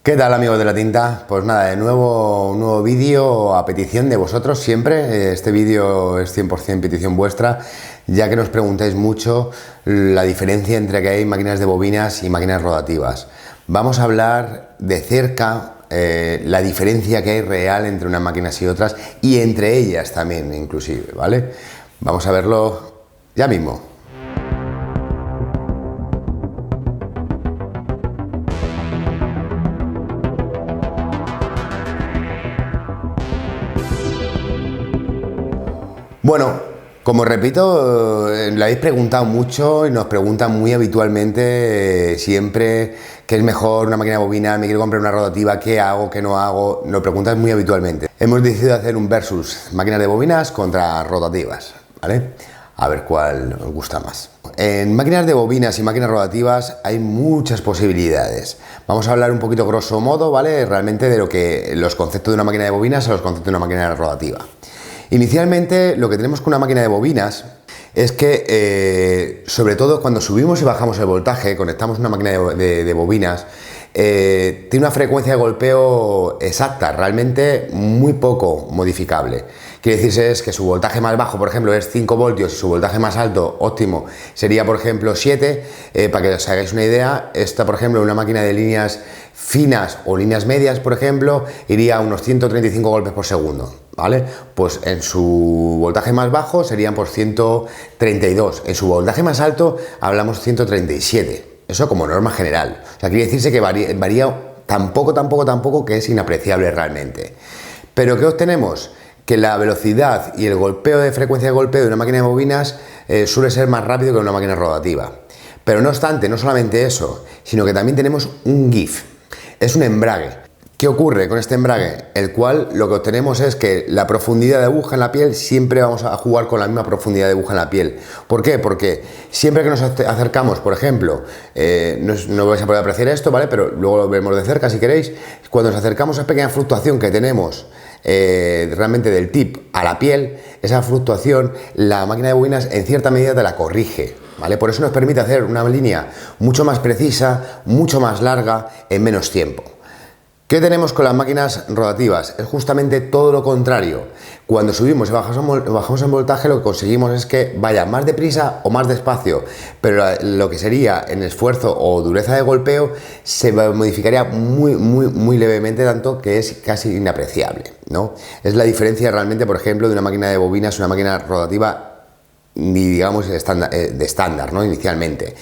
¿Qué tal, amigos de la tinta? Pues nada, de nuevo un nuevo vídeo a petición de vosotros siempre. Este vídeo es 100% petición vuestra, ya que nos preguntáis mucho la diferencia entre que hay máquinas de bobinas y máquinas rotativas. Vamos a hablar de cerca la diferencia que hay real entre unas máquinas y otras, y entre ellas también inclusive, ¿vale? Vamos a verlo ya mismo. Bueno, como repito, le habéis preguntado mucho y nos preguntan muy habitualmente siempre qué es mejor, una máquina de bobina, me quiero comprar una rotativa, qué hago, qué no hago, nos preguntan muy habitualmente. Hemos decidido hacer un versus máquinas de bobinas contra rotativas, ¿vale? A ver cuál os gusta más. En máquinas de bobinas y máquinas rotativas hay muchas posibilidades. Vamos a hablar un poquito grosso modo, ¿vale? Realmente de lo que los conceptos de una máquina de bobinas a los conceptos de una máquina rotativa. Inicialmente, lo que tenemos con una máquina de bobinas es que, sobre todo cuando subimos y bajamos el voltaje, conectamos una máquina de bobinas, tiene una frecuencia de golpeo exacta, realmente muy poco modificable. Quiere decirse es que su voltaje más bajo, por ejemplo, es 5 voltios y su voltaje más alto, óptimo, sería, por ejemplo, 7. Para que os hagáis una idea, esta, por ejemplo, una máquina de líneas finas o líneas medias, por ejemplo, iría a unos 135 golpes por segundo, ¿vale? Pues en su voltaje más bajo serían por 132, en su voltaje más alto hablamos 137, eso como norma general. O sea, quiere decirse que varía tan poco que es inapreciable realmente. Pero ¿qué obtenemos? Que la velocidad y el golpeo de frecuencia de golpeo de una máquina de bobinas suele ser más rápido que una máquina rotativa. Pero no obstante, no solamente eso, sino que también tenemos un GIF. Es un embrague. ¿Qué ocurre con este embrague? El cual lo que obtenemos es que la profundidad de aguja en la piel siempre vamos a jugar con la misma profundidad de aguja en la piel. ¿Por qué? Porque siempre que nos acercamos, por ejemplo, no vais a poder apreciar esto, ¿vale? Pero luego lo vemos de cerca si queréis. Cuando nos acercamos a esa pequeña fluctuación que tenemos realmente del tip a la piel, esa fluctuación, la máquina de bobinas en cierta medida te la corrige, ¿vale? Por eso nos permite hacer una línea mucho más precisa, mucho más larga, en menos tiempo. ¿Qué tenemos con las máquinas rotativas? Es justamente todo lo contrario. Cuando subimos y bajamos en voltaje, lo que conseguimos es que vaya más deprisa o más despacio, pero lo que sería en esfuerzo o dureza de golpeo se modificaría muy levemente, tanto que es casi inapreciable, ¿no? Es la diferencia realmente, por ejemplo, de una máquina de bobinas a una máquina rotativa, digamos, de estándar, ¿no? Inicialmente.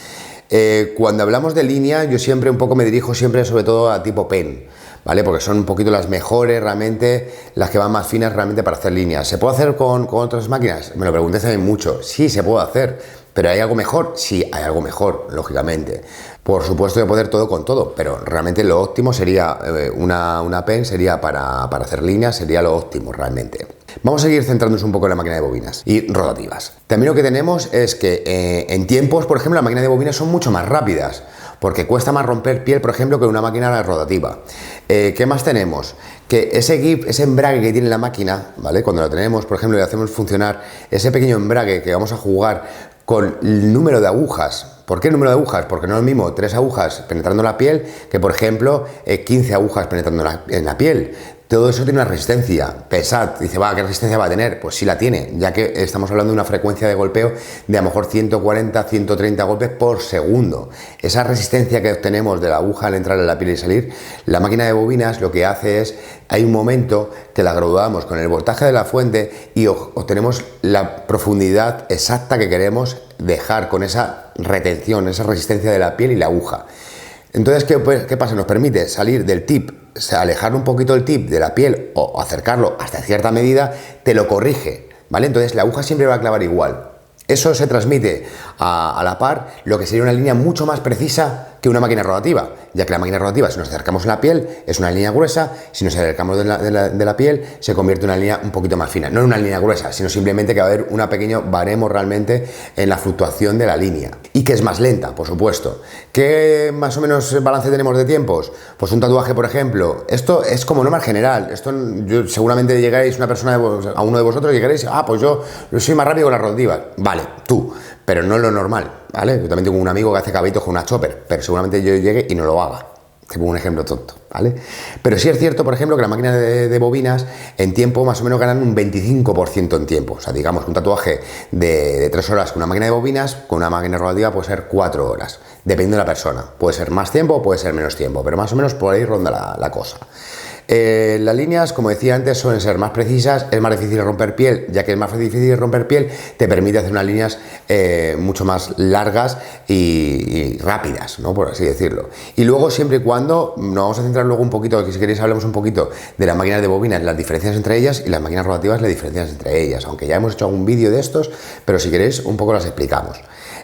Cuando hablamos de línea, yo siempre un poco me dirijo siempre sobre todo a tipo pen, ¿vale? Porque son un poquito las mejores realmente, las que van más finas realmente para hacer líneas. ¿Se puede hacer con otras máquinas? Me lo pregunté también mucho. Sí, se puede hacer, pero ¿hay algo mejor? Sí, hay algo mejor, lógicamente. Por supuesto de poder todo con todo, pero realmente lo óptimo sería, una pen sería para hacer líneas, sería lo óptimo realmente. Vamos a seguir centrándonos un poco en la máquina de bobinas y rotativas. También lo que tenemos es que en tiempos, por ejemplo, las máquinas de bobinas son mucho más rápidas, porque cuesta más romper piel, por ejemplo, que una máquina rotativa. ¿Qué más tenemos? Que ese GIF, ese embrague que tiene la máquina, ¿vale? Cuando lo tenemos, por ejemplo, le hacemos funcionar ese pequeño embrague que vamos a jugar con el número de agujas. ¿Por qué el número de agujas? Porque no es lo mismo 3 agujas penetrando la piel que, por ejemplo, 15 agujas penetrando en la piel. Todo eso tiene una resistencia. Pensad, dice, ¿qué resistencia va a tener? Pues sí la tiene, ya que estamos hablando de una frecuencia de golpeo de a lo mejor 140, 130 golpes por segundo. Esa resistencia que obtenemos de la aguja al entrar en la piel y salir, la máquina de bobinas lo que hace es, hay un momento que la graduamos con el voltaje de la fuente y obtenemos la profundidad exacta que queremos dejar con esa retención, esa resistencia de la piel y la aguja. Entonces, ¿qué pasa? Nos permite salir del tip, alejar un poquito el tip de la piel o acercarlo hasta cierta medida, te lo corrige, ¿vale? Entonces la aguja siempre va a clavar igual. Eso se transmite a la par lo que sería una línea mucho más precisa que una máquina rotativa, ya que la máquina rotativa, si nos acercamos a la piel, es una línea gruesa, si nos acercamos de la piel, se convierte en una línea un poquito más fina. No en una línea gruesa, sino simplemente que va a haber un pequeño baremo realmente en la fluctuación de la línea. Y que es más lenta, por supuesto. ¿Qué más o menos balance tenemos de tiempos? Pues un tatuaje, por ejemplo, esto es como norma general. Esto seguramente llegaréis a uno de vosotros y llegaréis, pues yo soy más rápido con las rotativas. Vale, tú, pero no es lo normal, ¿vale? Yo también tengo un amigo que hace cabitos con una chopper, pero seguramente yo llegue y no lo haga. Te pongo un ejemplo tonto, ¿vale? Pero sí es cierto, por ejemplo, que las máquinas de bobinas en tiempo más o menos ganan un 25% en tiempo. O sea, digamos que un tatuaje de 3 horas con una máquina de bobinas, con una máquina rotativa puede ser 4 horas, dependiendo de la persona. Puede ser más tiempo o puede ser menos tiempo, pero más o menos por ahí ronda la cosa. Las líneas, como decía antes, suelen ser más precisas, es más difícil romper piel, ya que es más difícil romper piel, te permite hacer unas líneas mucho más largas y rápidas, ¿no? Por así decirlo. Y luego, siempre y cuando, nos vamos a centrar luego un poquito, que si queréis hablemos un poquito de las máquinas de bobinas, las diferencias entre ellas, y las máquinas rotativas, las diferencias entre ellas, aunque ya hemos hecho algún vídeo de estos, pero si queréis un poco las explicamos.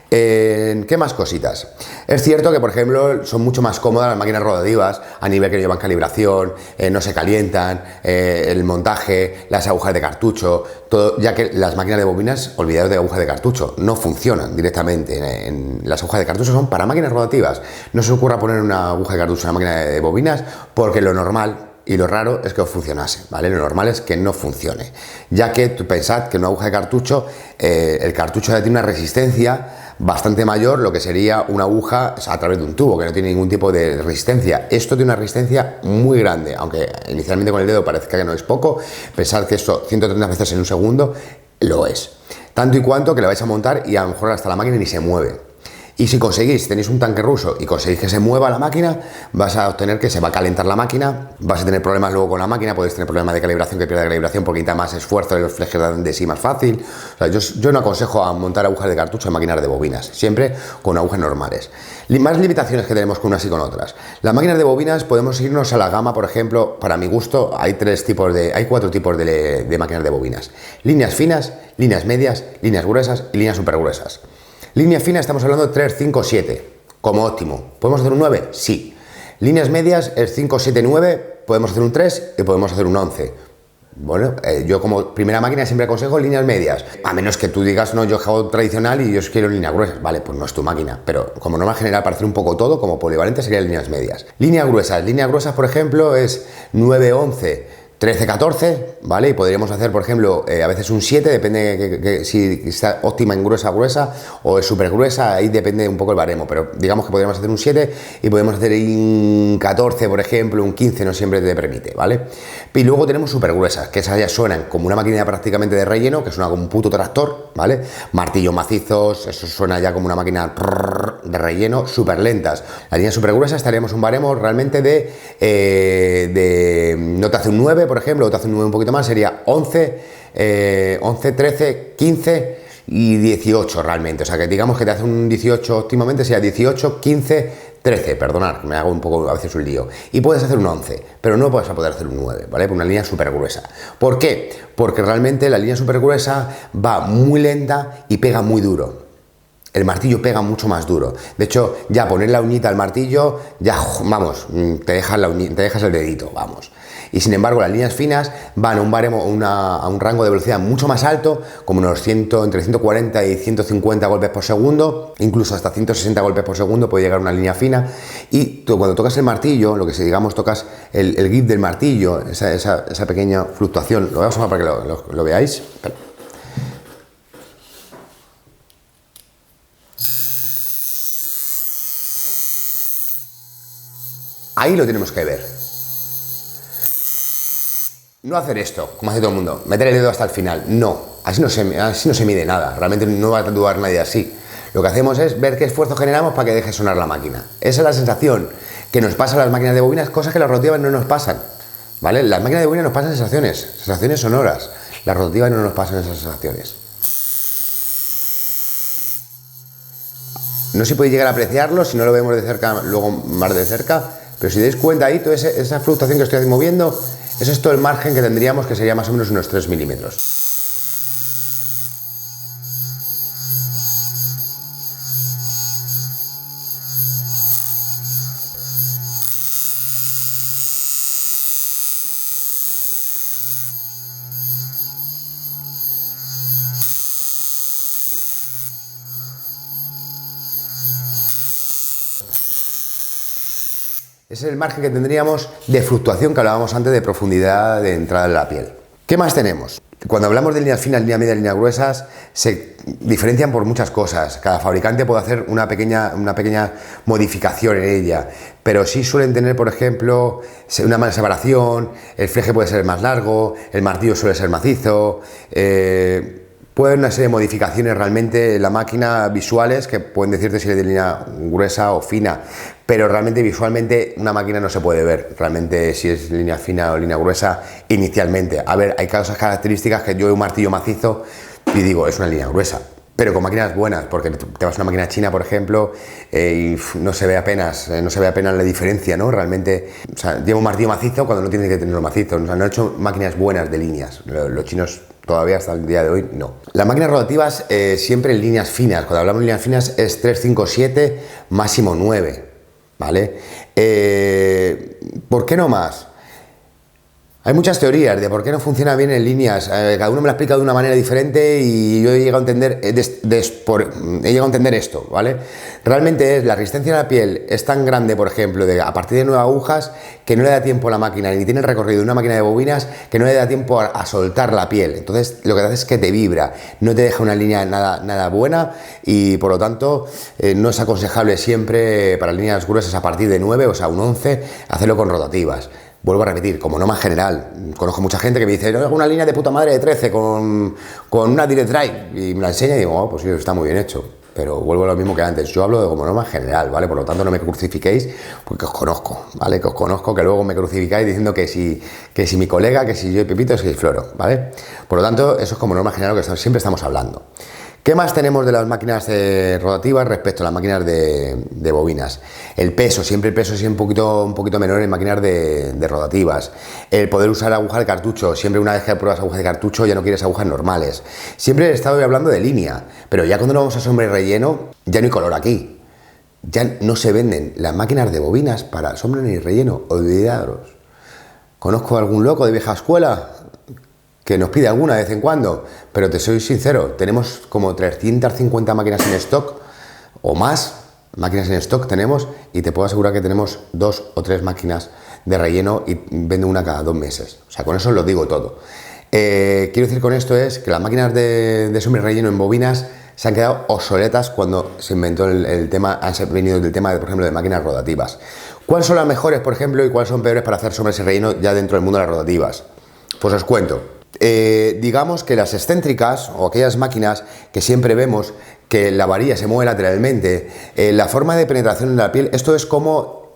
¿Qué más cositas? Es cierto que, por ejemplo, son mucho más cómodas las máquinas rotativas a nivel que llevan calibración, no se calientan, el montaje, las agujas de cartucho, todo, ya que las máquinas de bobinas, olvidaos de agujas de cartucho, no funcionan directamente. Las agujas de cartucho son para máquinas rotativas. No se os ocurra poner una aguja de cartucho en una máquina de bobinas, porque lo normal y lo raro es que os funcionase, ¿vale? Lo normal es que no funcione, ya que tú pensad que una aguja de cartucho, el cartucho ya tiene una resistencia bastante mayor, lo que sería una aguja a través de un tubo, que no tiene ningún tipo de resistencia. Esto tiene una resistencia muy grande, aunque inicialmente con el dedo parezca que no es poco. Pensad que esto 130 veces en un segundo lo es. Tanto y cuanto que le vais a montar y a lo mejor hasta la máquina ni se mueve. Y si conseguís, tenéis un tanque ruso y conseguís que se mueva la máquina, vas a obtener que se va a calentar la máquina, vas a tener problemas luego con la máquina, podéis tener problemas de calibración, que pierda calibración porque necesita más esfuerzo, los flejes de sí más fácil. O sea, yo no aconsejo a montar agujas de cartucho en máquinas de bobinas, siempre con agujas normales. Más limitaciones que tenemos con unas y con otras. Las máquinas de bobinas podemos irnos a la gama, por ejemplo, para mi gusto, hay 4 tipos de máquinas de bobinas. Líneas finas, líneas medias, líneas gruesas y líneas super gruesas. Línea fina estamos hablando de 3, 5, 7, como óptimo. ¿Podemos hacer un 9? Sí. Líneas medias es 5, 7, 9, podemos hacer un 3 y podemos hacer un 11. Bueno, yo como primera máquina siempre aconsejo líneas medias, a menos que tú digas, no, yo hago tradicional y yo quiero líneas gruesas. Vale, pues no es tu máquina, pero como norma general para hacer un poco todo, como polivalente serían líneas medias. Líneas gruesas, por ejemplo, es 9, 11, 13, 14, ¿vale? Y podríamos hacer, por ejemplo, a veces un 7, depende que si está óptima en gruesa o es súper gruesa, ahí depende un poco el baremo, pero digamos que podríamos hacer un 7 y podemos hacer un 14, por ejemplo, un 15, no siempre te permite, ¿vale? Y luego tenemos súper gruesas, que esas ya suenan como una máquina prácticamente de relleno, que suena como un puto tractor, ¿vale? Martillos macizos, eso suena ya como una máquina de relleno, súper lentas. Las líneas súper gruesas estaríamos un baremo realmente no te hace un 9, por ejemplo, o te hace un 9 un poquito más, sería 11, 11, 13, 15 y 18 realmente. O sea, que digamos que te hace un 18 óptimamente, sería 18, 15, 13, perdonad, me hago un poco a veces un lío. Y puedes hacer un 11, pero no vas a poder hacer un 9, ¿vale? Por una línea súper gruesa. ¿Por qué? Porque realmente la línea súper gruesa va muy lenta y pega muy duro. El martillo pega mucho más duro. De hecho, ya poner la uñita al martillo, ya, vamos, te dejas el dedito, vamos. Y sin embargo, las líneas finas van a un baremo, a un rango de velocidad mucho más alto, como entre 140 y 150 golpes por segundo, incluso hasta 160 golpes por segundo puede llegar una línea fina. Y tú, cuando tocas el martillo, lo que si digamos tocas el grip del martillo, esa pequeña fluctuación, lo vamos a para que lo veáis. Ahí lo tenemos que ver. No hacer esto, como hace todo el mundo, meter el dedo hasta el final. No, así no se mide nada. Realmente no va a tatuar nadie así. Lo que hacemos es ver qué esfuerzo generamos para que deje sonar la máquina. Esa es la sensación que nos pasa a las máquinas de bobinas, cosas que las rotativas no nos pasan. ¿Vale? Las máquinas de bobinas nos pasan sensaciones sonoras. Las rotativas no nos pasan esas sensaciones. No sé si podéis llegar a apreciarlo, si no lo vemos de cerca, luego más de cerca. Pero si dais cuenta ahí, toda esa fluctuación que estoy moviendo, eso es todo el margen que tendríamos, que sería más o menos unos 3 milímetros. Ese es el margen que tendríamos de fluctuación que hablábamos antes de profundidad de entrada de la piel. ¿Qué más tenemos? Cuando hablamos de líneas finas, línea media, líneas gruesas, se diferencian por muchas cosas. Cada fabricante puede hacer una pequeña modificación en ella, pero sí suelen tener, por ejemplo, una mala separación, el fleje puede ser más largo, el martillo suele ser macizo, puede haber una serie de modificaciones realmente en la máquina visuales que pueden decirte si es de línea gruesa o fina, pero realmente visualmente una máquina no se puede ver realmente si es línea fina o línea gruesa inicialmente. A ver, hay cosas características que yo veo un martillo macizo y digo, es una línea gruesa, pero con máquinas buenas, porque te vas a una máquina china, por ejemplo, y no se ve apenas la diferencia, ¿no? Realmente, o sea, lleva un martillo macizo cuando no tiene que tenerlo macizo. O sea, no he hecho máquinas buenas de líneas. Los chinos todavía hasta el día de hoy no. Las máquinas rotativas siempre en líneas finas. Cuando hablamos de líneas finas es 3, 5, 7, máximo 9, ¿vale? ¿Por qué no más? Hay muchas teorías de por qué no funciona bien en líneas. Cada uno me lo ha explicado de una manera diferente y yo he llegado a entender, esto, ¿vale? Realmente es la resistencia de la piel es tan grande, por ejemplo, a partir de 9 agujas, que no le da tiempo a la máquina, ni tiene el recorrido de una máquina de bobinas, que no le da tiempo a soltar la piel. Entonces, lo que hace es que te vibra, no te deja una línea nada buena y, por lo tanto, no es aconsejable siempre para líneas gruesas a partir de 9, o sea, un 11, hacerlo con rotativas. Vuelvo a repetir, como norma general, conozco mucha gente que me dice, no, hago una línea de puta madre de 13 con una direct drive, y me la enseña y digo, oh, pues sí, está muy bien hecho, pero vuelvo a lo mismo que antes, yo hablo de como norma general, ¿vale? Por lo tanto no me crucifiquéis porque os conozco, ¿vale? Que os conozco, que luego me crucificáis diciendo que si mi colega, que si yo y Pepito, es que Floro, ¿vale? Por lo tanto, eso es como norma general que siempre estamos hablando. ¿Qué más tenemos de las máquinas rotativas respecto a las máquinas de bobinas? El peso es siempre un poquito menor en máquinas de rotativas. El poder usar agujas de cartucho, siempre una vez que pruebas agujas de cartucho ya no quieres agujas normales. Siempre he estado hablando de línea, pero ya cuando nos vamos a sombra y relleno, ya no hay color aquí. Ya no se venden las máquinas de bobinas para sombra ni relleno, olvidaros. Conozco a algún loco de vieja escuela que nos pide alguna de vez en cuando, pero te soy sincero, tenemos como 350 máquinas en stock o más máquinas en stock tenemos, y te puedo asegurar que tenemos 2 o 3 máquinas de relleno y vendo una cada 2 meses. O sea, con eso os lo digo todo. Quiero decir con esto es que las máquinas de sombra y relleno en bobinas se han quedado obsoletas cuando se inventó el tema, han venido del tema, por ejemplo, de máquinas rotativas. ¿Cuáles son las mejores, por ejemplo, y cuáles son peores para hacer sombras y relleno ya dentro del mundo de las rotativas? Pues os cuento. Digamos que las excéntricas o aquellas máquinas que siempre vemos que la varilla se mueve lateralmente, la forma de penetración en la piel, esto es como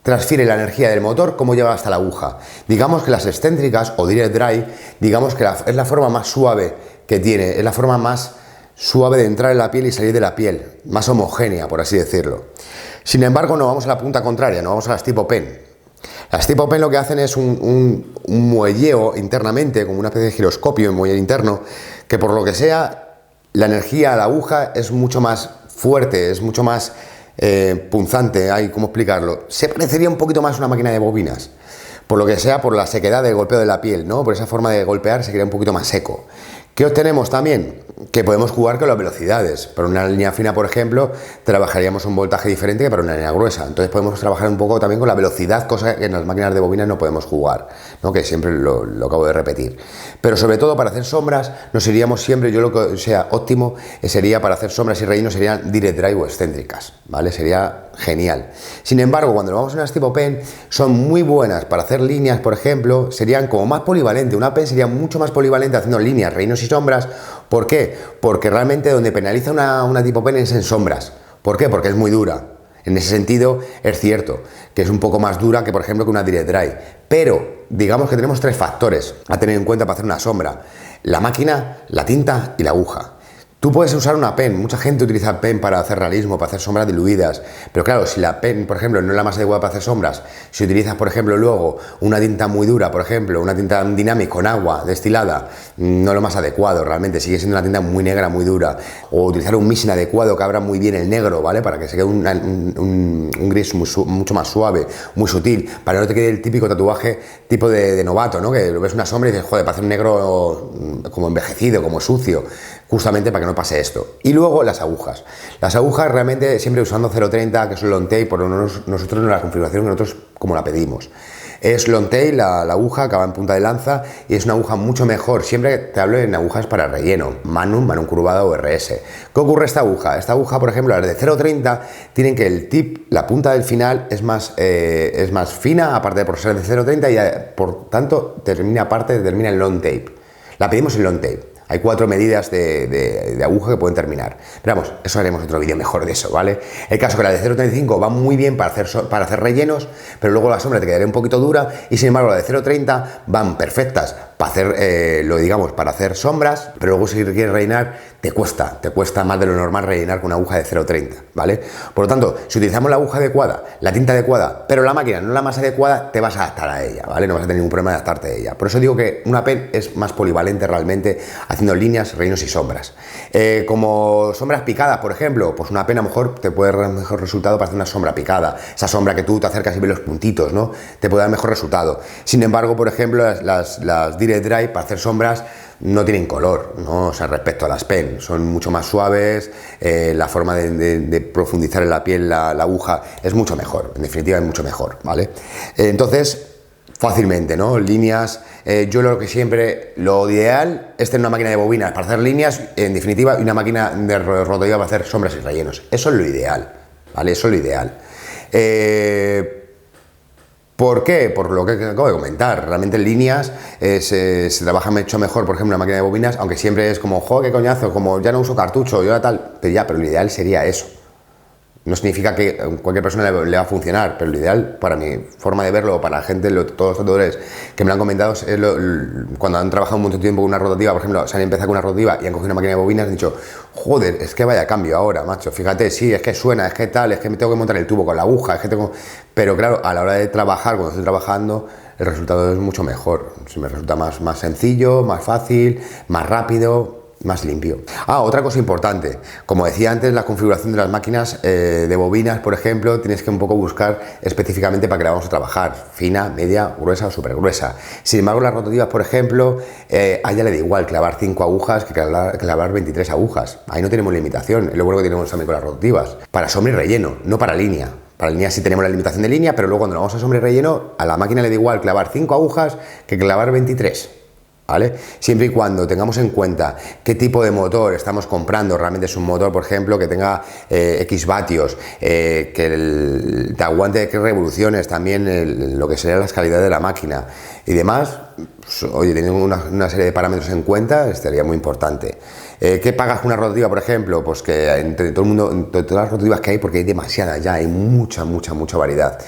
transfiere la energía del motor, cómo llega hasta la aguja. Digamos que las excéntricas o direct drive, digamos que es la forma más suave que tiene, es la forma más suave de entrar en la piel y salir de la piel, más homogénea, por así decirlo. Sin embargo, no vamos a la punta contraria, no vamos a las tipo pen. Las tipo pen lo que hacen es un muelleo internamente, como una especie de giroscopio, un muelle interno, que por lo que sea, la energía a la aguja es mucho más fuerte, es mucho más punzante. ¿Cómo explicarlo? Se parecería un poquito más a una máquina de bobinas, por lo que sea, por la sequedad del golpeo de la piel, ¿no? Por esa forma de golpear se queda un poquito más seco. ¿Qué obtenemos también? Que podemos jugar con las velocidades. Para una línea fina, por ejemplo, trabajaríamos un voltaje diferente que para una línea gruesa. Entonces podemos trabajar un poco también con la velocidad, cosa que en las máquinas de bobinas no podemos jugar, ¿no? Que siempre lo acabo de repetir. Pero sobre todo para hacer sombras, nos iríamos siempre, yo lo que sea óptimo, sería para hacer sombras y rellenos, serían direct drive o excéntricas, ¿vale? Sería genial. Sin embargo, cuando nos vamos a unas tipo pen, son muy buenas para hacer líneas, por ejemplo, serían como más polivalente. Una pen sería mucho más polivalente haciendo líneas, rellenos y sombras. ¿Por qué? Porque realmente donde penaliza una tipo pen es en sombras. ¿Por qué? Porque es muy dura. En ese sentido es cierto que es un poco más dura que, por ejemplo, que una direct drive. Pero digamos que tenemos 3 factores a tener en cuenta para hacer una sombra: la máquina, la tinta y la aguja. Tú puedes usar una pen, mucha gente utiliza pen para hacer realismo, para hacer sombras diluidas, pero claro, si la pen, por ejemplo, no es la más adecuada para hacer sombras, si utilizas, por ejemplo, luego una tinta muy dura, por ejemplo, una tinta Dynamic con agua destilada, no es lo más adecuado, realmente sigue siendo una tinta muy negra, muy dura, o utilizar un mix inadecuado que abra muy bien el negro, ¿vale? Para que se quede un gris mucho más suave, muy sutil, para que no te quede el típico tatuaje tipo de novato, ¿no? Que ves una sombra y dices, joder, parece un negro como envejecido, como sucio, justamente para que no pase esto. Y luego las agujas. Las agujas realmente siempre usando 0.30, que es un long tail, por nosotros en la configuración que nosotros como la pedimos. Es long tail, la aguja acaba en punta de lanza y es una aguja mucho mejor. Siempre te hablo en agujas para relleno, Manum curvada o RS. ¿Qué ocurre esta aguja? Esta aguja, por ejemplo, las de 0.30 tienen que el tip, la punta del final es más fina, aparte de por ser de 0.30 y por tanto termina el long tape. La pedimos en long tape. Hay 4 medidas de aguja que pueden terminar. Pero vamos, eso haremos otro vídeo mejor de eso, ¿vale? El caso que la de 0.35 va muy bien para hacer rellenos, pero luego la sombra te quedaría un poquito dura y sin embargo la de 0.30 van perfectas para hacer, para hacer sombras, pero luego si quieres rellenar te cuesta más de lo normal rellenar con una aguja de 0.30, ¿vale? Por lo tanto, si utilizamos la aguja adecuada, la tinta adecuada, pero la máquina no la más adecuada, te vas a adaptar a ella, ¿vale? No vas a tener ningún problema de adaptarte a ella. Por eso digo que una pen es más polivalente realmente haciendo líneas, rellenos y sombras. Como sombras picadas, por ejemplo, pues una pen a lo mejor te puede dar mejor resultado para hacer una sombra picada. Esa sombra que tú te acercas y ves los puntitos, ¿no? Te puede dar mejor resultado. Sin embargo, por ejemplo, las Direct Dry para hacer sombras no tienen color, ¿no? O sea, respecto a las pen, son mucho más suaves, la forma de profundizar en la piel, la aguja es mucho mejor, en definitiva es mucho mejor, ¿vale? Entonces, fácilmente, ¿no? Líneas, yo lo ideal es tener una máquina de bobinas para hacer líneas, en definitiva, y una máquina de rotativa para hacer sombras y rellenos. Eso es lo ideal, ¿vale? Eso es lo ideal. ¿Por qué? Por lo que acabo de comentar. Realmente en líneas se trabaja mucho mejor, por ejemplo, una máquina de bobinas, aunque siempre es como, jo, qué coñazo, como ya no uso cartucho, yo tal, pero lo ideal sería eso. No significa que a cualquier persona le va a funcionar, pero lo ideal, para mi forma de verlo, para la gente, todos los autores que me lo han comentado, es cuando han trabajado un montón de tiempo con una rotativa, por ejemplo, se han empezado con una rotativa y han cogido una máquina de bobinas, han dicho, joder, es que vaya cambio ahora, macho, fíjate, sí, es que suena, es que tal, es que me tengo que montar el tubo con la aguja, es que tengo... Pero claro, a la hora de trabajar, cuando estoy trabajando, el resultado es mucho mejor. Se me resulta más sencillo, más fácil, más rápido, más limpio. Otra cosa importante, como decía antes, la configuración de las máquinas de bobinas, por ejemplo, tienes que un poco buscar específicamente para que la vamos a trabajar, fina, media, gruesa o súper gruesa. Sin embargo, las rotativas, por ejemplo, a ella le da igual clavar 5 agujas que clavar 23 agujas. Ahí no tenemos limitación, es lo bueno que tenemos también con las rotativas. Para sombra y relleno, no para línea. Para línea sí tenemos la limitación de línea, pero luego cuando lo vamos a sombra y relleno, a la máquina le da igual clavar 5 agujas que clavar 23. ¿Vale? Siempre y cuando tengamos en cuenta qué tipo de motor estamos comprando, realmente es un motor, por ejemplo, que tenga X vatios, que te aguante X revoluciones, también lo que serían las calidades de la máquina y demás, pues, oye, teniendo una serie de parámetros en cuenta, estaría muy importante. ¿Qué pagas con una rotativa, por ejemplo? Pues que entre todo el mundo, entre todas las rotativas que hay, porque hay demasiadas ya, hay mucha variedad.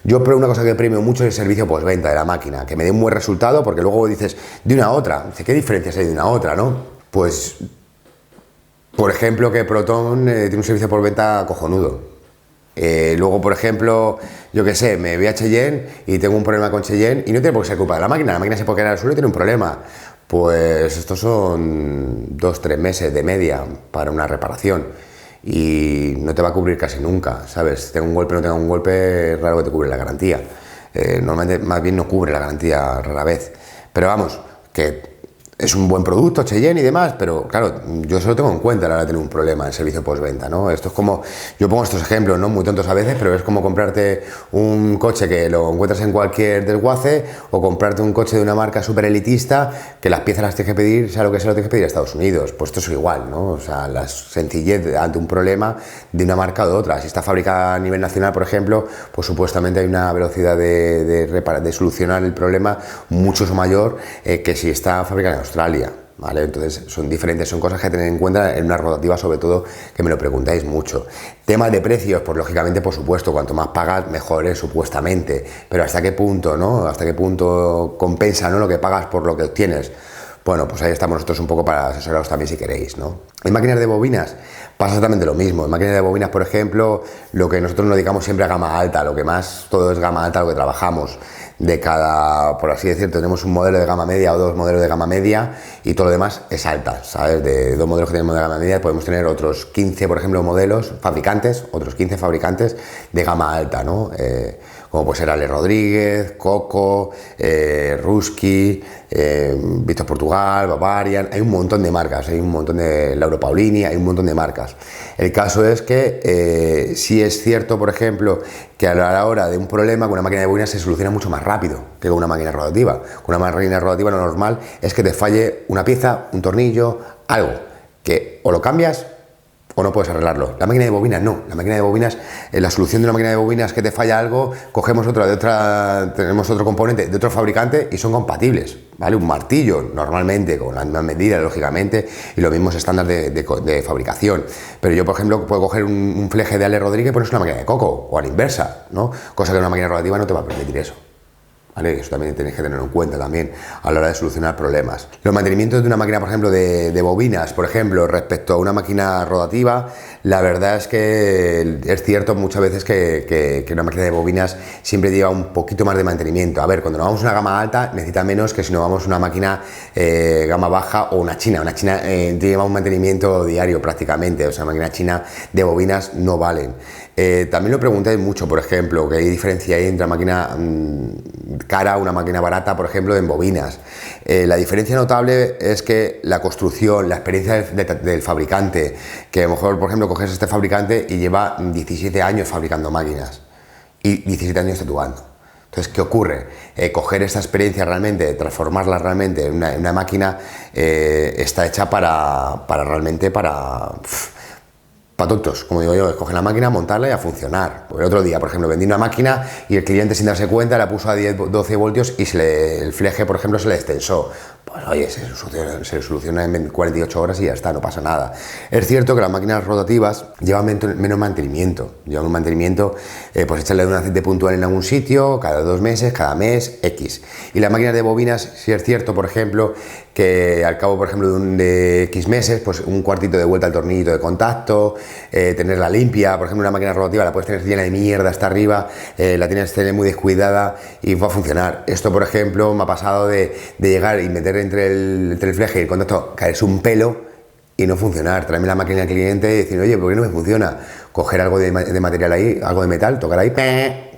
Yo pero una cosa que premio mucho es el servicio postventa de la máquina, que me dé un buen resultado, porque luego dices, de una a otra, ¿qué diferencias hay de una a otra, no? Pues, por ejemplo, que Proton tiene un servicio postventa cojonudo. Luego, por ejemplo, yo qué sé, me voy a Cheyenne y tengo un problema con Cheyenne y no tiene por qué ser culpa de la máquina se puede quedar al suelo y tiene un problema. Pues estos son 2-3 meses de media para una reparación. Y no te va a cubrir casi nunca, ¿sabes? Tenga un golpe o no tenga un golpe, es raro que te cubre la garantía. Normalmente más bien no cubre la garantía rara vez. Pero vamos, que es un buen producto, Cheyenne y demás, pero claro, yo solo tengo en cuenta a la hora de tener un problema en servicio postventa, ¿no? Esto es como, yo pongo estos ejemplos, ¿no? Muy tontos a veces, pero es como comprarte un coche que lo encuentras en cualquier desguace o comprarte un coche de una marca súper elitista que las piezas las tienes que pedir, sea lo que sea, lo tienes que pedir a Estados Unidos. Pues esto es igual, ¿no? O sea, la sencillez ante un problema de una marca o de otra. Si está fabricada a nivel nacional, por ejemplo, pues supuestamente hay una velocidad de solucionar el problema mucho mayor que si está fabricada en Australia, ¿vale? Entonces son diferentes, son cosas que tener en cuenta en una rotativa, sobre todo que me lo preguntáis mucho. Temas de precios, pues lógicamente, por supuesto, cuanto más pagas, mejor es supuestamente, pero ¿hasta qué punto, no? ¿Hasta qué punto compensa, no, lo que pagas por lo que obtienes? Bueno, pues ahí estamos nosotros un poco para asesoraros también si queréis, ¿no? En máquinas de bobinas pasa exactamente lo mismo. En máquinas de bobinas, por ejemplo, lo que nosotros nos dedicamos siempre a gama alta, lo que más todo es gama alta, lo que trabajamos. De cada, por así decirlo, tenemos un modelo de gama media o 2 modelos de gama media y todo lo demás es alta, ¿sabes? De 2 modelos que tenemos de gama media podemos tener otros 15, por ejemplo, modelos, fabricantes, otros 15 fabricantes de gama alta, ¿no? como puede ser Ale Rodríguez, Coco, Ruski, Víctor Portugal, Bavarian, hay un montón de marcas, hay un montón de Lauro Paulini, hay un montón de marcas. El caso es que sí es cierto, por ejemplo, que a la hora de un problema con una máquina de bobinas se soluciona mucho más rápido que con una máquina rotativa. Con una máquina rotativa lo normal es que te falle una pieza, un tornillo, algo, que o lo cambias o no puedes arreglarlo. La máquina de bobinas no. La máquina de bobinas, la solución de una máquina de bobinas que te falla algo, cogemos tenemos otro componente de otro fabricante y son compatibles, ¿vale? Un martillo, normalmente, con las mismas medidas, lógicamente, y los mismos estándares de fabricación. Pero yo, por ejemplo, puedo coger un fleje de Ale Rodríguez y ponerse una máquina de Coco, o a la inversa, ¿no? Cosa que una máquina rotativa no te va a permitir eso. ¿Vale? Eso también tenéis que tenerlo en cuenta también a la hora de solucionar problemas. Los mantenimientos de una máquina, por ejemplo, de bobinas, por ejemplo, respecto a una máquina rotativa, la verdad es que es cierto muchas veces que una máquina de bobinas siempre lleva un poquito más de mantenimiento. A ver, cuando nos vamos a una gama alta necesita menos que si nos vamos a una máquina gama baja o una china. Una china lleva un mantenimiento diario prácticamente, o sea, máquina china de bobinas no valen. También lo preguntáis mucho, por ejemplo, que hay diferencia ahí entre una máquina cara, una máquina barata, por ejemplo, en bobinas. La diferencia notable es que la construcción, la experiencia del fabricante, que a lo mejor, por ejemplo, coges este fabricante y lleva 17 años fabricando máquinas y 17 años tatuando. Entonces, ¿qué ocurre? Coger esta experiencia realmente, transformarla realmente en una máquina, está hecha para tontos, como digo yo, coger la máquina, montarla y a funcionar. Pues el otro día, por ejemplo, vendí una máquina y el cliente, sin darse cuenta, la puso a 10-12 voltios y el fleje, por ejemplo, se le extensó. Pues oye, se soluciona en 48 horas y ya está, no pasa nada. Es cierto que las máquinas rotativas llevan menos mantenimiento. Llevan un mantenimiento, pues echarle un aceite puntual en algún sitio, cada 2 meses, cada mes, X. Y las máquinas de bobinas, sí es cierto, por ejemplo, que al cabo, por ejemplo, de X meses, pues un cuartito de vuelta al tornillito de contacto, tenerla limpia. Por ejemplo, una máquina rotativa la puedes tener llena de mierda hasta arriba, la tienes que tener muy descuidada y va a funcionar. Esto, por ejemplo, me ha pasado de llegar y meter entre el fleje y el contacto, caerse un pelo y no funcionar. Traerme la máquina al cliente y decir, oye, ¿por qué no me funciona? Coger algo de material ahí, algo de metal, tocar ahí,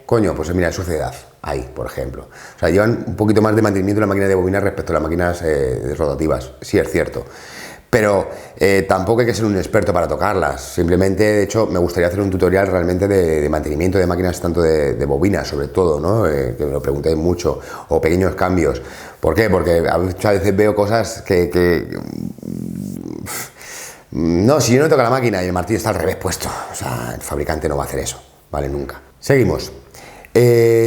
coño, pues mira, es suciedad ahí, por ejemplo. O sea, llevan un poquito más de mantenimiento la máquina de bobinas respecto a las máquinas rotativas, sí es cierto. Pero tampoco hay que ser un experto para tocarlas. Simplemente, de hecho, me gustaría hacer un tutorial realmente de mantenimiento de máquinas, tanto de bobinas, sobre todo, ¿no? Que me lo preguntéis mucho, o pequeños cambios. ¿Por qué? Porque muchas veces veo cosas no, si yo no toco la máquina y el martillo está al revés puesto, o sea, el fabricante no va a hacer eso, ¿vale? Nunca. Seguimos.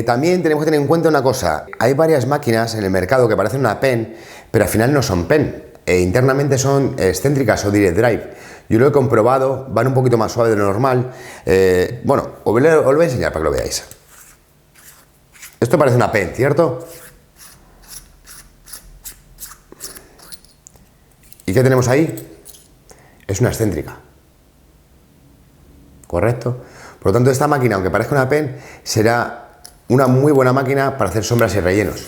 También tenemos que tener en cuenta una cosa. Hay varias máquinas en el mercado que parecen una pen, pero al final no son pen. Internamente son excéntricas o direct drive. Yo lo he comprobado, van un poquito más suave de lo normal. Bueno, os lo voy a enseñar para que lo veáis. Esto parece una pen, ¿cierto? ¿Y qué tenemos ahí? Es una excéntrica. ¿Correcto? Por lo tanto, esta máquina, aunque parezca una pen, será una muy buena máquina para hacer sombras y rellenos.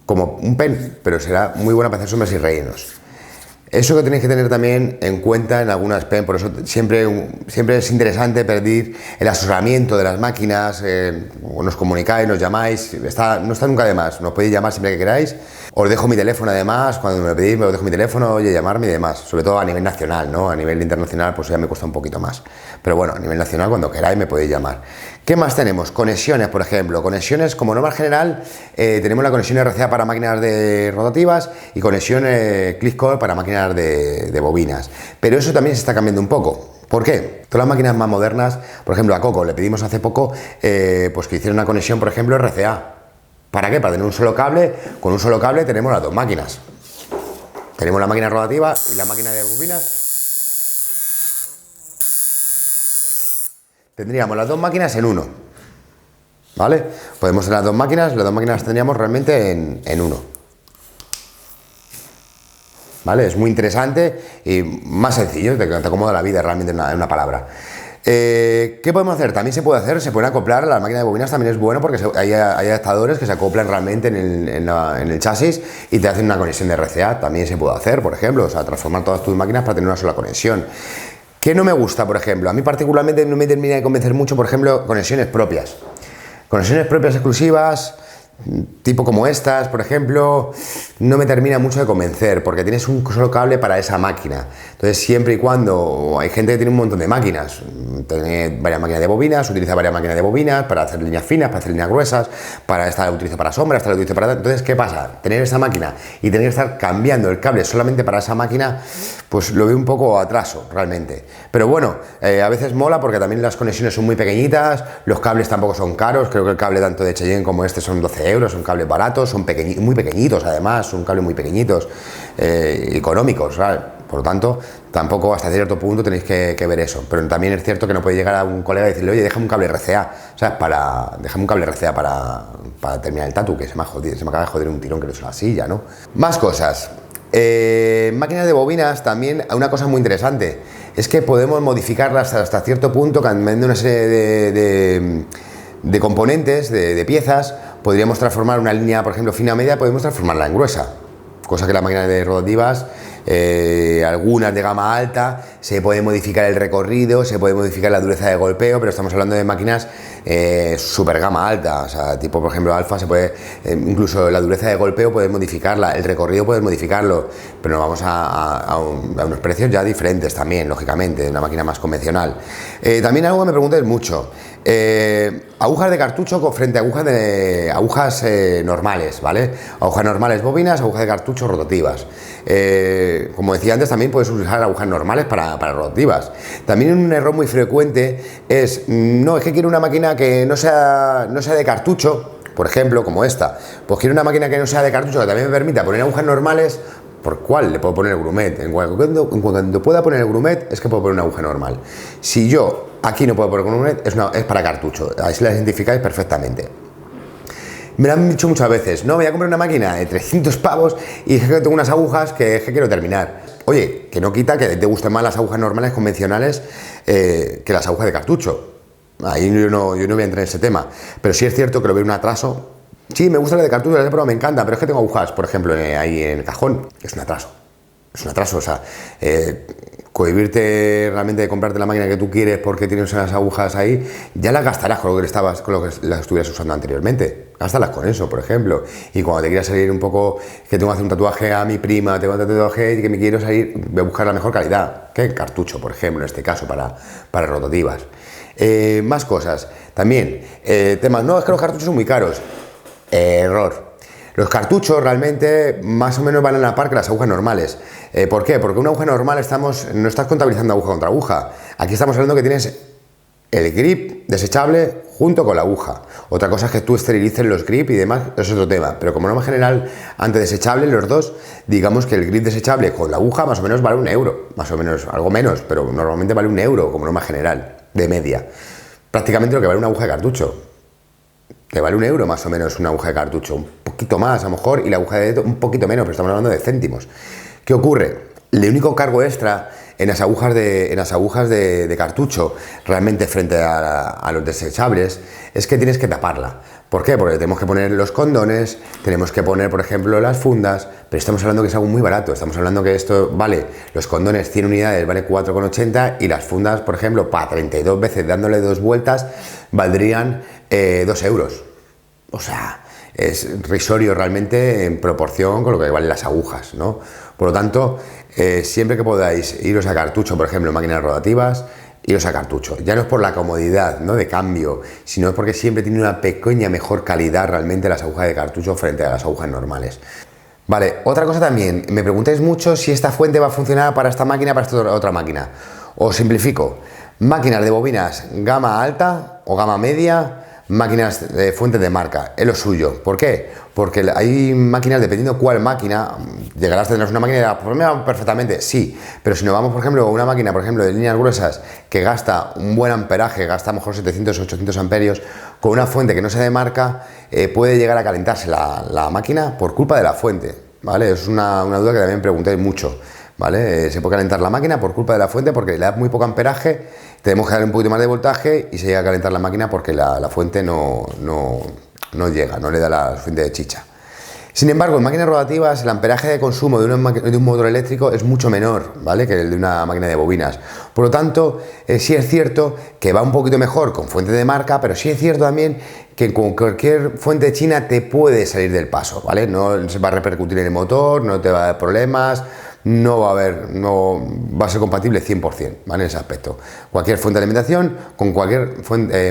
Como un pen, pero será muy buena para hacer sombras y rellenos. Eso que tenéis que tener también en cuenta en algunas pen, por eso siempre es interesante pedir el asesoramiento de las máquinas, nos comunicáis, nos llamáis, no está nunca de más, nos podéis llamar siempre que queráis. Os dejo mi teléfono además, cuando me lo pedís, os dejo mi teléfono, oye, llamarme y demás, sobre todo a nivel nacional, ¿no? A nivel internacional pues ya me cuesta un poquito más, pero bueno, a nivel nacional cuando queráis me podéis llamar. ¿Qué más tenemos? Conexiones, por ejemplo, conexiones como norma general, tenemos la conexión RCA para máquinas de rotativas y conexión ClickCore para máquinas de bobinas, pero eso también se está cambiando un poco. ¿Por qué? Todas las máquinas más modernas, por ejemplo a Coco le pedimos hace poco pues que hiciera una conexión, por ejemplo, RCA. ¿Para qué? Para tener un solo cable. Con un solo cable tenemos las dos máquinas. Tenemos la máquina rotativa y la máquina de bobinas. Tendríamos las dos máquinas en uno. ¿Vale? Podemos tener las dos máquinas tendríamos realmente en uno. ¿Vale? Es muy interesante y más sencillo, te acomoda la vida realmente en una palabra. ¿Qué podemos hacer? También se pueden acoplar a la máquina de bobinas, también es bueno porque hay adaptadores que se acoplan realmente en el chasis y te hacen una conexión de RCA, también se puede hacer, por ejemplo, o sea, transformar todas tus máquinas para tener una sola conexión. ¿Qué no me gusta, por ejemplo? A mí particularmente no me termina de convencer mucho, por ejemplo, conexiones propias. Conexiones propias exclusivas, tipo como estas, por ejemplo, no me termina mucho de convencer, porque tienes un solo cable para esa máquina. Entonces, siempre y cuando hay gente que tiene un montón de máquinas, tiene varias máquinas de bobinas, utiliza varias máquinas de bobinas para hacer líneas finas, para hacer líneas gruesas, para esta la utilizo para sombra, esta la utilizo para... Entonces, ¿qué pasa? Tener esa máquina y tener que estar cambiando el cable solamente para esa máquina, pues lo veo un poco atraso, realmente. Pero bueno, a veces mola porque también las conexiones son muy pequeñitas, los cables tampoco son caros, creo que el cable tanto de Cheyenne como este son 12 euros, son cables baratos, son muy pequeñitos además, son cables muy pequeñitos, económicos, ¿sabes? Por lo tanto, tampoco hasta cierto punto tenéis que ver eso. Pero también es cierto que no puede llegar a un colega y decirle, oye, déjame un cable RCA, ¿sabes? Déjame un cable RCA para terminar el tatu, que se me acaba de joder un tirón que no es una silla, ¿no? Más cosas. Máquinas de bobinas también, una cosa muy interesante es que podemos modificarlas hasta cierto punto, cambiando una serie de componentes, de piezas. Podríamos transformar una línea, por ejemplo, fina media, podemos transformarla en gruesa, cosa que las máquinas de rotativas, algunas de gama alta, se puede modificar el recorrido, se puede modificar la dureza de golpeo, pero estamos hablando de máquinas super gama alta, o sea, tipo por ejemplo alfa, se puede, incluso la dureza de golpeo puedes modificarla, el recorrido puedes modificarlo, pero nos vamos a unos precios ya diferentes también, lógicamente, de una máquina más convencional. También algo que me preguntáis mucho, agujas de cartucho frente a agujas normales, ¿vale? Agujas normales bobinas, agujas de cartucho rotativas. Como decía antes, también puedes usar agujas normales para rotativas. También un error muy frecuente es, no, es que quiero una máquina que no sea de cartucho, por ejemplo, como esta. Pues quiero una máquina que no sea de cartucho, que también me permita poner agujas normales. ¿Por cuál le puedo poner el grummet? En cuanto pueda poner el grummet, es que puedo poner una aguja normal. Si yo aquí no puedo poner grummet, es para cartucho. Así la identificáis perfectamente. Me lo han dicho muchas veces, no, voy a comprar una máquina de 300 pavos y es que tengo unas agujas que quiero terminar. Oye, que no quita que te gusten más las agujas normales convencionales que las agujas de cartucho. Ahí yo no voy a entrar en ese tema. Pero sí es cierto que lo veo un atraso. Sí, me gusta la de cartucho, la he probado, me encanta, pero es que tengo agujas, por ejemplo, ahí en el cajón. Es un atraso. Es un atraso, o sea, cohibirte realmente de comprarte la máquina que tú quieres porque tienes unas agujas ahí, ya las gastarás con lo que las estuvieras usando anteriormente. Gástalas con eso, por ejemplo. Y cuando te quieras salir un poco, que tengo que hacer un tatuaje a mi prima, tengo un tatuaje y que me quiero salir, voy a buscar la mejor calidad, que el cartucho, por ejemplo, en este caso, para rotativas. Más cosas. También, temas, no, es que los cartuchos son muy caros. Error. Los cartuchos realmente más o menos van a la par que las agujas normales. ¿Por qué? Porque una aguja normal no estás contabilizando aguja contra aguja. Aquí estamos hablando que tienes el grip desechable junto con la aguja. Otra cosa es que tú esterilices los grip y demás, eso es otro tema. Pero como norma general, ante desechable, los dos, digamos que el grip desechable con la aguja más o menos vale 1 euro. Más o menos, algo menos, pero normalmente vale 1 euro como norma general, de media. Prácticamente lo que vale una aguja de cartucho. Te vale 1 euro más o menos una aguja de cartucho, un poquito más a lo mejor, y la aguja de dedo un poquito menos, pero estamos hablando de céntimos. ¿Qué ocurre? El único cargo extra en las agujas de cartucho, realmente frente a los desechables, es que tienes que taparla. ¿Por qué? Porque tenemos que poner los condones, tenemos que poner, por ejemplo, las fundas, pero estamos hablando que es algo muy barato. Estamos hablando que esto vale, los condones 100 unidades vale 4,80 y las fundas, por ejemplo, para 32 veces dándole 2 vueltas, valdrían 2 euros. O sea, es risorio realmente en proporción con lo que valen las agujas, ¿no? Por lo tanto, siempre que podáis iros a cartucho, por ejemplo, en máquinas rotativas, iros a cartucho. Ya no es por la comodidad, ¿no?, de cambio, sino es porque siempre tiene una pequeña mejor calidad realmente las agujas de cartucho frente a las agujas normales. Vale, otra cosa también, me preguntáis mucho si esta fuente va a funcionar para esta máquina, para esta otra máquina. Os simplifico, máquinas de bobinas gama alta o gama media, máquinas de fuentes de marca, es lo suyo. ¿Por qué? Porque hay máquinas, dependiendo cuál máquina, llegarás a tener una máquina y dirás, pues me va perfectamente, sí, pero si nos vamos, por ejemplo, a una máquina, por ejemplo, de líneas gruesas, que gasta un buen amperaje, gasta a lo mejor 700, 800 amperios, con una fuente que no sea de marca, puede llegar a calentarse la máquina por culpa de la fuente, ¿vale? Es una duda que también preguntáis mucho, ¿vale? Se puede calentar la máquina por culpa de la fuente porque le da muy poco amperaje, tenemos que darle un poquito más de voltaje y se llega a calentar la máquina porque la fuente no llega, no le da la fuente de chicha. Sin embargo, en máquinas rotativas el amperaje de consumo de un motor eléctrico es mucho menor, ¿vale?, que el de una máquina de bobinas. Por lo tanto, sí es cierto que va un poquito mejor con fuente de marca, pero sí es cierto también que con cualquier fuente china te puede salir del paso, ¿vale? No se va a repercutir en el motor, no te va a dar problemas, no va a ser compatible 100%, ¿vale?, en ese aspecto. Cualquier fuente de alimentación con cualquier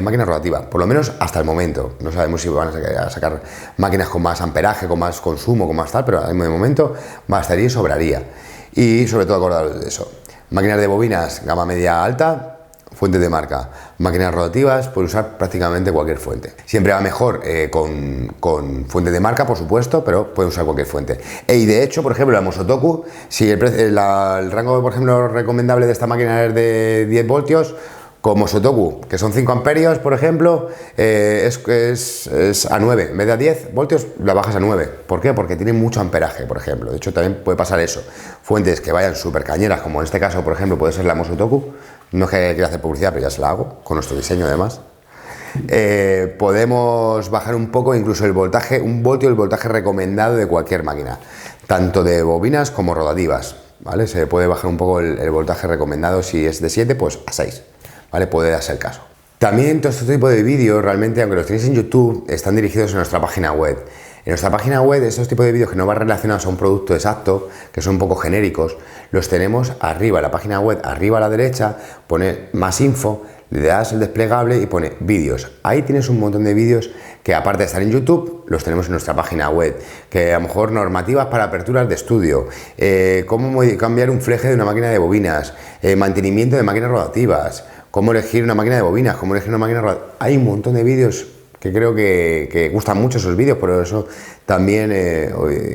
máquina rotativa, por lo menos hasta el momento. No sabemos si van a sacar máquinas con más amperaje, con más consumo, con más tal, pero de momento bastaría y sobraría. Y sobre todo acordaros de eso. Máquinas de bobinas, gama media alta, fuente de marca. Máquinas rotativas, puedes usar prácticamente cualquier fuente. Siempre va mejor con fuente de marca, por supuesto, pero puedes usar cualquier fuente. Y de hecho, por ejemplo, la Mosotoku, si el rango, por ejemplo, recomendable de esta máquina es de 10 voltios, con Mosotoku, que son 5 amperios, por ejemplo, es a 9. En vez de a 10 voltios, la bajas a 9. ¿Por qué? Porque tiene mucho amperaje, por ejemplo. De hecho, también puede pasar eso. Fuentes que vayan súper cañeras, como en este caso, por ejemplo, puede ser la Mosotoku. No es que quiera hacer publicidad, pero ya se la hago, con nuestro diseño además. Podemos bajar un poco incluso el voltaje, 1 voltio, el voltaje recomendado de cualquier máquina, tanto de bobinas como rotativas, ¿vale? Se puede bajar un poco el voltaje recomendado, si es de 7, pues a 6, ¿vale? Puede darse el caso. También todo este tipo de vídeos, realmente, aunque los tenéis en YouTube, están dirigidos a nuestra página web. En nuestra página web, estos tipos de vídeos que no van relacionados a un producto exacto, que son un poco genéricos, los tenemos arriba, en la página web, arriba a la derecha, pone más info, le das el desplegable y pone vídeos. Ahí tienes un montón de vídeos que, aparte de estar en YouTube, los tenemos en nuestra página web, que a lo mejor normativas para aperturas de estudio, cómo cambiar un fleje de una máquina de bobinas, mantenimiento de máquinas rotativas, cómo elegir una máquina de bobinas, cómo elegir una máquina rotativa. Hay un montón de vídeos que creo que gustan mucho esos vídeos, por eso también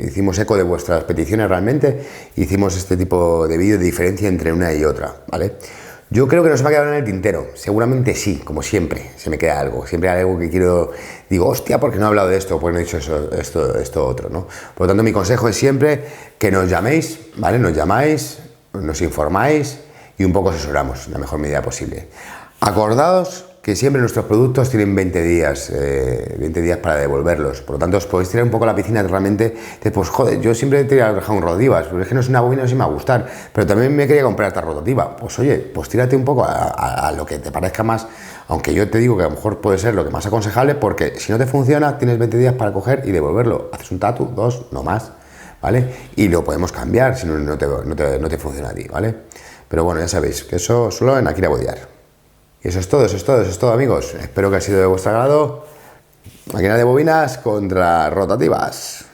hicimos eco de vuestras peticiones realmente, hicimos este tipo de vídeos de diferencia entre una y otra, ¿vale? Yo creo que no se me ha quedado en el tintero, seguramente sí, como siempre, se me queda algo, siempre hay algo que digo, hostia, ¿por qué no he hablado de esto? ¿Por qué no he dicho esto otro, ¿no? Por lo tanto, mi consejo es siempre que nos llaméis, ¿vale? Nos llamáis, nos informáis y un poco asesoramos de la mejor medida posible. Acordaos que siempre nuestros productos tienen 20 días para devolverlos. Por lo tanto, os podéis tirar un poco a la piscina realmente. Pues joder, yo siempre te he dejado un rotativas, pero es que no es una bobina, no se me va a gustar, pero también me quería comprar esta rotativa. Pues oye, pues tírate un poco a lo que te parezca más, aunque yo te digo que a lo mejor puede ser lo que más aconsejable, porque si no te funciona, tienes 20 días para coger y devolverlo. Haces un tatu, 2, no más, ¿vale? Y lo podemos cambiar si no te funciona a ti, ¿vale? Pero bueno, ya sabéis que eso solo en Akira Bodiar. Y eso es todo, amigos. Espero que haya sido de vuestro agrado. Máquina de bobinas contra rotativas.